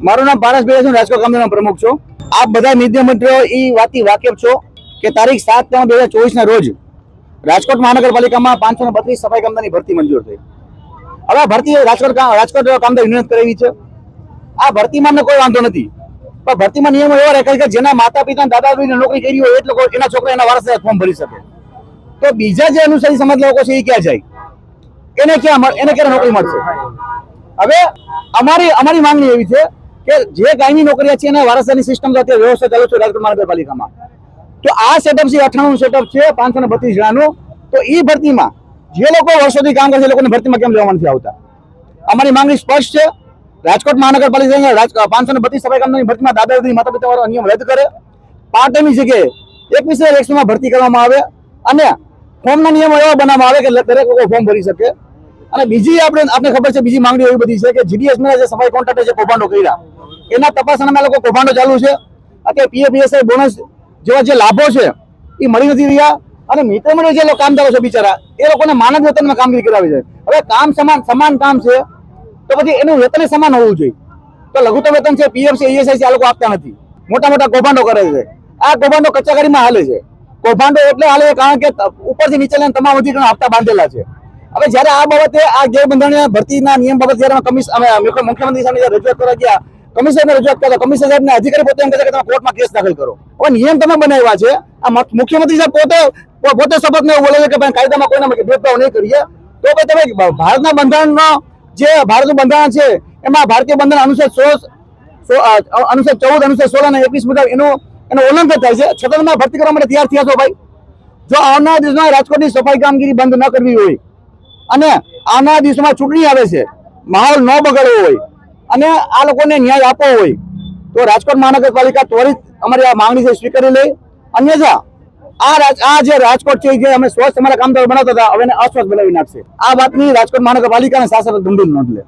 મારું નામ પારસભાઈ છે, રાજકોટ કામદારના પ્રમુખ છું. આપ બધા મીડિયા મંત્રીઓ એ વાતથી વાકેફ છો કે તારીખ 7/3/2024 ના રોજ રાજકોટ મહાનગરપાલિકામાં 532 સફાઈ કામદારની ભરતી મંજૂર થઈ. હવે ભરતી રાજકોટ કામદાર યુનિયન કરાવી છે. આ ભરતીમાં કોઈ વાંધો નથી, પણ ભરતીમાં નિયમો એવા રાખ્યા કે જેના માતા પિતા દાદા દાદીને નોકરી કરી હોય એ લોકો એના છોકરા એના વારસદાર ફોર્મ ભરી શકે. તો બીજા જે અનુસારી સમાજ લોકો છે એ ક્યાં જાય? એને ક્યાં નોકરી મળશે? હવે અમારી માંગણી એવી છે કે જે કાયમી નોકરીયા છે એના વારસદારની સિસ્ટમ અત્યારે વ્યવસ્થા ચાલુ છે રાજકોટ મહાનગરપાલિકામાં. તો આ સેટઅપ છે 98 સેટઅપ છે 532 જણાનું. તો એ ભરતીમાં જે લોકો વર્ષોથી કામ કરે છે એ લોકોને ભરતીમાં કેમ લેવા નથી આવતા? અમારી માંગણી સ્પષ્ટ છે. રાજકોટ મહાનગરપાલિકા 532 સફાઈ કામદારની ભરતીમાં દાદા દાદી માતા પિતા વાળો નિયમ રદ કરે. પાર્ટ ટાઈમની જગ્યાએ 21 માં ભરતી કરવામાં આવે અને ફોર્મના નિયમો એવા બનાવવામાં આવે કે દરેક લોકો ફોર્મ ભરી શકે. અને બીજી આપણે ખબર છે બીજી માંગણી એવી બધી છે કે જીડીએસ ના જે સફાઈ કોન્ટ્રાક્ટર જે કૌભાંડો કર્યા એના તપાસણામાં લોકો કૌભાંડો ચાલુ છે. અત્યારે પીએફઈએસઆઈ બોનસ જેવા જે લાભો છે એ મળી નથી રહ્યા. અને મિત્ર મંડળ જે લોકો કામદારો છે બિચારા એ લોકોને માનદ વેતનમાં કામગીરી કરાવી છે. હવે કામ સમાન કામ છે તો પછી એનું વેતન સમાન હોવું જોઈએ. તો લઘુત્તમ વેતન છે, પીએફ છે, ઈએસઆઈ છે, આ લોકો આપતા નથી. મોટા મોટા કૌભાંડો કરે છે. આ કૌભાંડો કચાગાડીમાં હાલે છે. કૌભાંડો એટલે હાલે કારણ કે ઉપરથી નીચે લઈને તમામ અધિકારીઓ હપ્તા બાંધેલા છે. હવે જયારે આ બાબતે આ ગેરબંધારણીય ભરતીના નિયમ બાબતે જયારે મુખ્યમંત્રી સામે રજૂઆત કરવા ગયા, કમિશનરને રજૂઆત કરતા કમિશનર સાહેબને અધિકારી પોતે એમ કહે છે કે તમે કોર્ટમાં કેસ દાખલ કરો. હવે નિયમ તમે બનાવ્યા છે. આ મુખ્યમંત્રી સાહેબ પોતે શપથને એવું બોલે છે કે ભાઈ કાયદામાં કોઈના ભેદભાવ નહીં કરીએ. તો ભાઈ તમે ભારતના બંધારણનો જે ભારતનું બંધારણ છે એમાં ભારતીય બંધારણ અનુચ્છેદ 14, અનુચ્છેદ 16 અને 21 મુજબ એનું ઉલ્લંઘન થાય છે. છતાં તમે ભરતી કરવા માટે તૈયાર થયા છો ભાઈ. જો આવનારા દિવસમાં રાજકોટની સફાઈ કામગીરી બંધ ન કરવી હોય અને આવનારા દિવસોમાં ચૂંટણી આવે છે, માહોલ ન બગડવો હોય અને આ લોકોને ન્યાય આપવો હોય તો રાજકોટ મહાનગરપાલિકા ત્વરિત અમારી આ માંગણી છે સ્વીકારી લે. અન્યથા આ જે રાજકોટ છે જે અમે સ્વચ્છ અમારા કામદારો બનાવતા હતા હવે અસ્વચ્છ બનાવી નાખશે. આ વાતની રાજકોટ મહાનગરપાલિકાના શાસક ગંભીર નોંધ લે.